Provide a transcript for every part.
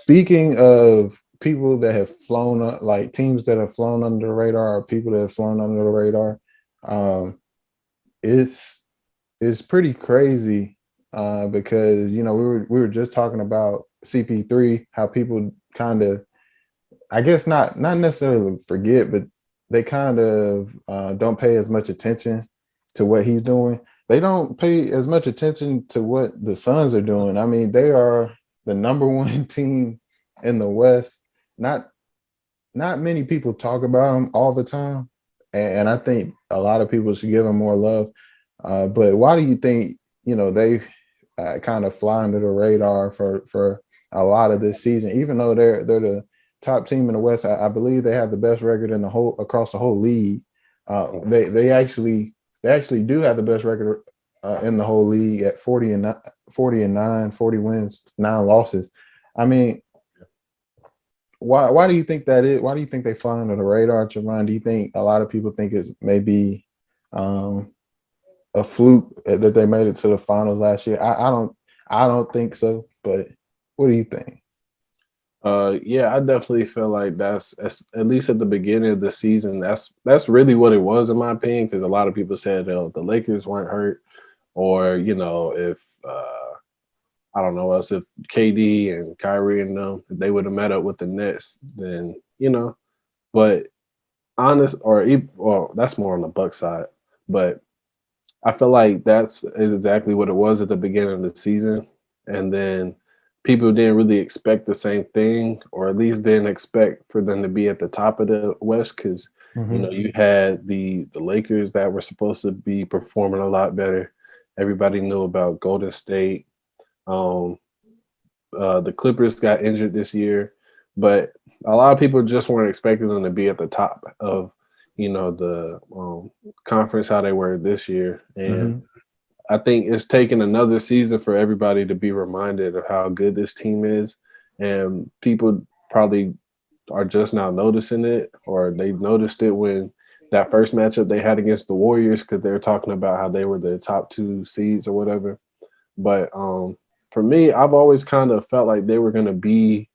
speaking of people that have flown like teams that have flown under the radar or people that have flown under the radar, um, it's it's pretty crazy because we were just talking about CP3, how people kind of, I guess, not necessarily forget, but they kind of don't pay as much attention to what he's doing. They don't pay as much attention to what the Suns are doing. I mean, they are the number one team in the West. Not not many people talk about them all the time, and I think a lot of people should give them more love. But why do you think they kind of fly under the radar for a lot of this season, even though they're the top team in the West? I believe they have the best record in the whole across the whole league. They actually do have the best record in the whole league at 40 and 9, 40 wins, 9 losses. I mean, why do you think that is? Why do you think they fly under the radar, Javon? Do you think a lot of people think it's maybe um, a fluke that they made it to the finals last year? I don't think so. But what do you think? Yeah, I definitely feel like that's at least at the beginning of the season. That's really what it was in my opinion, because a lot of people said the Lakers weren't hurt, or if I don't know else, if KD and Kyrie and them, if they would have met up with the Nets, then But honest, well, that's more on the Buck side, but I feel like that's exactly what it was at the beginning of the season. And then people didn't really expect the same thing, or at least didn't expect for them to be at the top of the West, because Hmm. you had the Lakers that were supposed to be performing a lot better. Everybody knew about Golden State. Um, the Clippers got injured this year, but a lot of people just weren't expecting them to be at the top of the conference how they were this year. And Hmm. I think it's taken another season for everybody to be reminded of how good this team is, and people probably are just now noticing it, or they noticed it when that first matchup they had against the Warriors, because they're talking about how they were the top two seeds or whatever. But for me, I've always kind of felt like they were going to be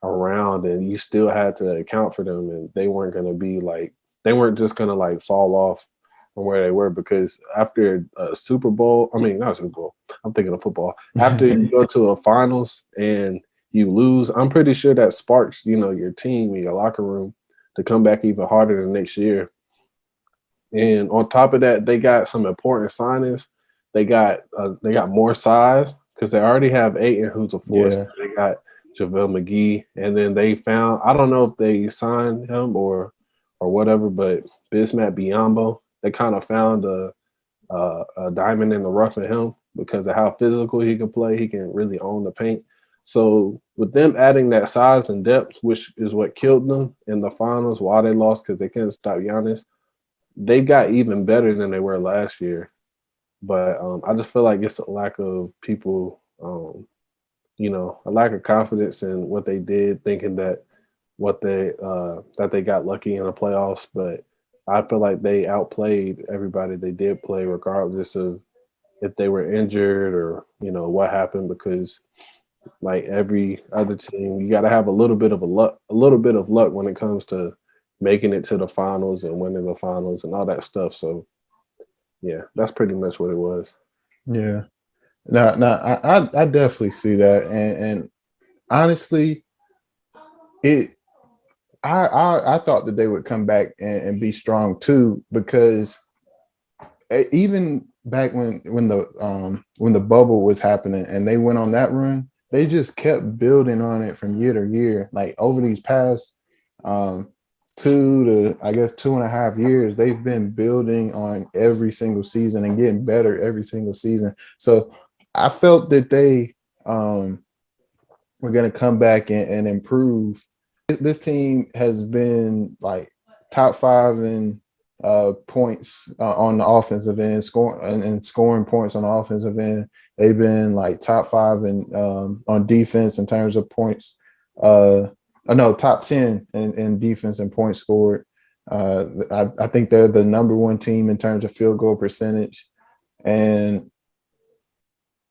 around, and you still had to account for them, and they weren't going to be like, they weren't just going to like fall off from where they were, because after a Super Bowl, I mean, not Super Bowl, I'm thinking of football. After you go to a finals and you lose, I'm pretty sure that sparks, your team, your locker room to come back even harder the next year. And on top of that, they got some important signings. They got more size, because they already have Aiton, who's a force. Yeah. They got JaVale McGee, and then they found, I don't know if they signed him or whatever, but Bismack Biyombo, they kind of found a diamond in the rough in him because of how physical he can play. He can really own the paint. So with them adding that size and depth, which is what killed them in the finals, why they lost, because they couldn't stop Giannis, they got even better than they were last year. But I just feel like it's a lack of people, a lack of confidence in what they did, thinking that that they got lucky in the playoffs. But I feel like they outplayed everybody they did play, regardless of if they were injured or what happened. Because like every other team, you got to have a little bit of luck when it comes to making it to the finals and winning the finals and all that stuff. So yeah, that's pretty much what it was. Yeah. No, I definitely see that, and honestly, it I thought that they would come back and be strong too, because even back when the bubble was happening and they went on that run, they just kept building on it from year to year. Like over these past um 2 to, I guess, 2.5 years, they've been building on every single season and getting better every single season. So I felt that they were going to come back and improve. This team has been like top five in points on the offensive end, scoring points on the offensive end. They've been like top five in on defense in terms of points. No, top 10 in defense and points scored. I think they're the number one team in terms of field goal percentage. And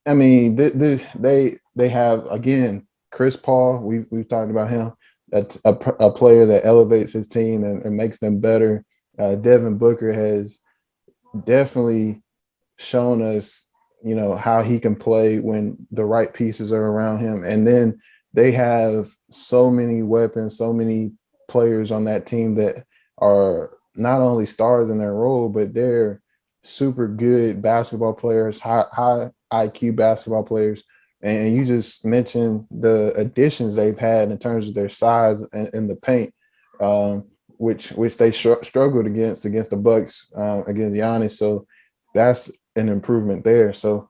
I mean, they have again Chris Paul, we've talked about him. That's a player that elevates his team and makes them better. Devin Booker has definitely shown us, how he can play when the right pieces are around him. And then they have so many weapons, so many players on that team that are not only stars in their role, but they're super good basketball players, high IQ basketball players. And you just mentioned the additions they've had in terms of their size in the paint, um, which they struggled against the Bucks, against Giannis. So that's an improvement there. So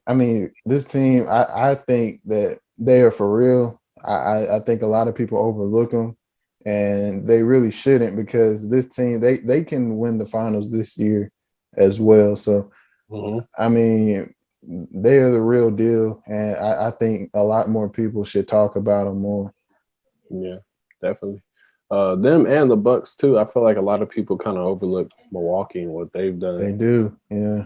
I mean, this team, I think that they are for real. I think a lot of people overlook them, and they really shouldn't, because this team, they can win the finals this year as well. So Hmm. I mean, they are the real deal, and I think a lot more people should talk about them more. Yeah, definitely. Them and the Bucks too. I feel like a lot of people kind of overlook Milwaukee and what they've They done. do, yeah.